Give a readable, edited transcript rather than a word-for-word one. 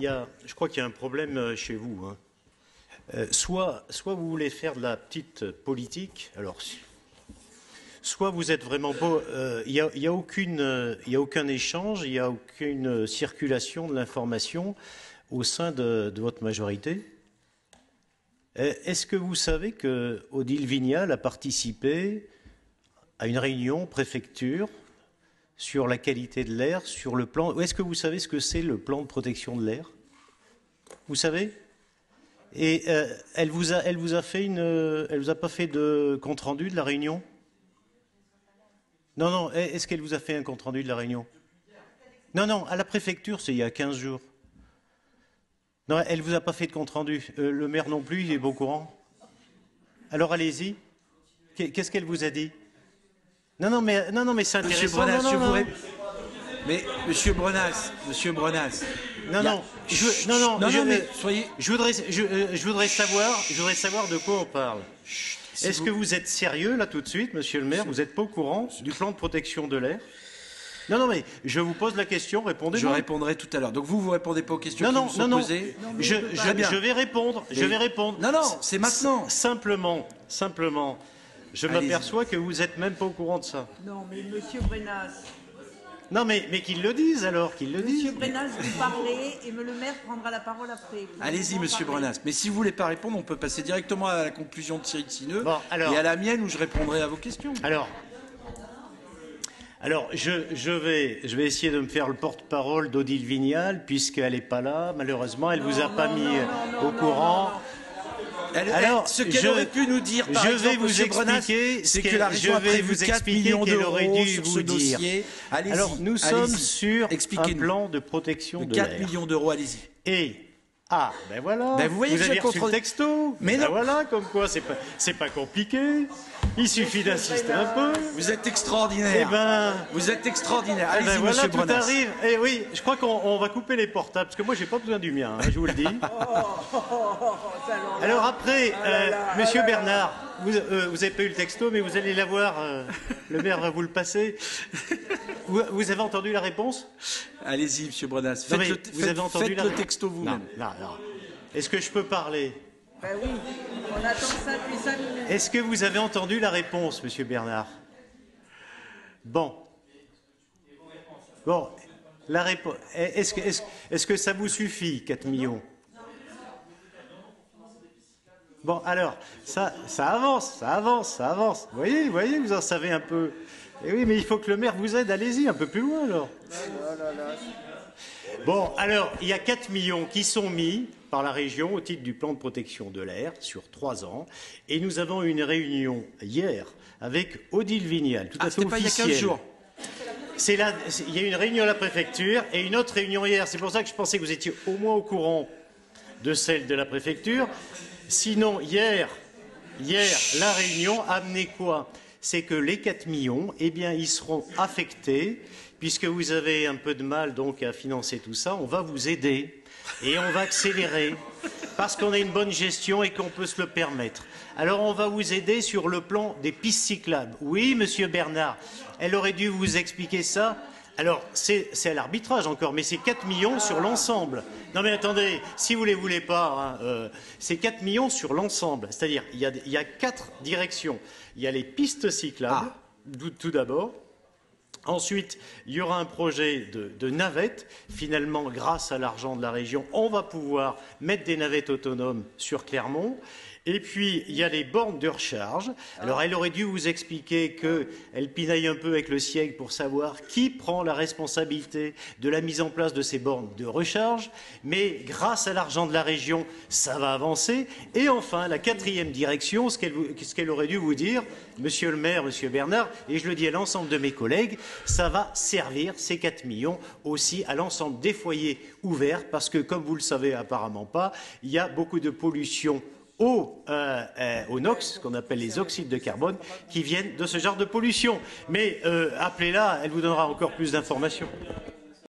je crois qu'il y a un problème chez vous, hein. Soit vous voulez faire de la petite politique, alors soit vous êtes vraiment beau. Il y a aucun échange, il n'y a aucune circulation de l'information au sein de votre majorité. Est-ce que vous savez que Odile Vignal a participé à une réunion préfecture sur la qualité de l'air, sur le plan. Est-ce que vous savez ce que c'est le plan de protection de l'air? Vous savez? Et elle vous a pas fait de compte rendu de la réunion? Non, non. Est-ce qu'elle vous a fait un compte rendu de la réunion? Non, non. À la préfecture, c'est il y a 15 jours. Non, elle vous a pas fait de compte rendu. Le maire non plus, il est pas au courant. Alors allez-y. Qu'est-ce qu'elle vous a dit? Non, mais c'est intéressant. Mais Monsieur Brenas. Je voudrais savoir de quoi on parle. Est-ce que vous êtes sérieux là tout de suite, Monsieur le maire? Vous n'êtes pas au courant du plan de protection de l'air? Non, mais je vous pose la question, répondez-moi. Je répondrai tout à l'heure. Donc vous répondez pas aux questions qui vous sont posées? Je vais répondre. Non, c'est maintenant. Simplement, je m'aperçois que vous n'êtes même pas au courant de ça. Non, mais Monsieur Brenas. Non, mais qu'ils le disent alors, qu'ils le disent. Monsieur Brenas, vous parlez et le maire prendra la parole après. Allez-y, Monsieur Brenas. Mais si vous voulez pas répondre, on peut passer directement à la conclusion de Cyril Sineux et à la mienne où je répondrai à vos questions. Alors, je vais essayer de me faire le porte-parole d'Odile Vignal, puisqu'elle n'est pas là. Malheureusement, elle ne vous a pas mis au courant. Alors, ce qu'elle aurait pu nous dire, par exemple, Monsieur Brenas, c'est que la région a prévu 4 millions d'euros sur ce dossier. Allez-y. Alors, nous sommes sur un plan de protection de l'air. 4 millions d'euros, allez-y. Et ben voilà. Ben vous avez reçu le texto. Mais non. Voilà, comme quoi, c'est pas compliqué. Il suffit d'insister un peu. Vous êtes extraordinaire. Eh ben, vous êtes extraordinaire. Allez-y, voilà, Monsieur Brenas. Tout arrive. Et oui, je crois qu'on va couper les portables, parce que moi, j'ai pas besoin du mien, hein, je vous le dis. Alors après, Monsieur Bernard, vous avez pas eu le texto, mais vous allez l'avoir. Le maire va vous le passer. Vous avez entendu la réponse? Allez-y, Monsieur Brenas. Faites le texto vous-même. Non. Est-ce que je peux parler? Ben oui, on attend ça depuis 5 minutes. Est-ce que vous avez entendu la réponse, Monsieur Bernard? Bon, la réponse. Est-ce que ça vous suffit, 4 millions? Bon, alors, ça avance. Vous voyez, vous en savez un peu. Et oui, mais il faut que le maire vous aide. Allez-y, un peu plus loin, alors. Bon, alors, il y a 4 millions qui sont mis par la région au titre du plan de protection de l'air sur 3 ans. Et nous avons eu une réunion hier avec Odile Vignal, tout à fait officielle. Pas il y a 15 jours. Il y a eu une réunion à la préfecture et une autre réunion hier. C'est pour ça que je pensais que vous étiez au moins au courant de celle de la préfecture. Sinon, hier, la réunion a amené quoi? C'est que les 4 millions, eh bien, ils seront affectés, puisque vous avez un peu de mal donc à financer tout ça. On va vous aider et on va accélérer, parce qu'on a une bonne gestion et qu'on peut se le permettre. Alors, on va vous aider sur le plan des pistes cyclables. Oui, Monsieur Bernard, elle aurait dû vous expliquer ça. Alors, c'est à l'arbitrage encore, mais c'est 4 millions sur l'ensemble. Non mais attendez, si vous ne les voulez pas, c'est 4 millions sur l'ensemble. C'est-à-dire, il y a 4 directions. Il y a les pistes cyclables, tout d'abord. Ensuite, il y aura un projet de navettes. Finalement, grâce à l'argent de la région, on va pouvoir mettre des navettes autonomes sur Clermont. Et puis, il y a les bornes de recharge. Alors, elle aurait dû vous expliquer qu'elle pinaille un peu avec le siège pour savoir qui prend la responsabilité de la mise en place de ces bornes de recharge. Mais grâce à l'argent de la région, ça va avancer. Et enfin, la 4e direction, ce qu'elle aurait dû vous dire, Monsieur le maire, Monsieur Bernard, et je le dis à l'ensemble de mes collègues, ça va servir, ces 4 millions, aussi à l'ensemble des foyers ouverts, parce que, comme vous le savez apparemment pas, il y a beaucoup de pollution au NOx, ce qu'on appelle les oxydes de carbone, qui viennent de ce genre de pollution. Mais appelez-la, elle vous donnera encore plus d'informations.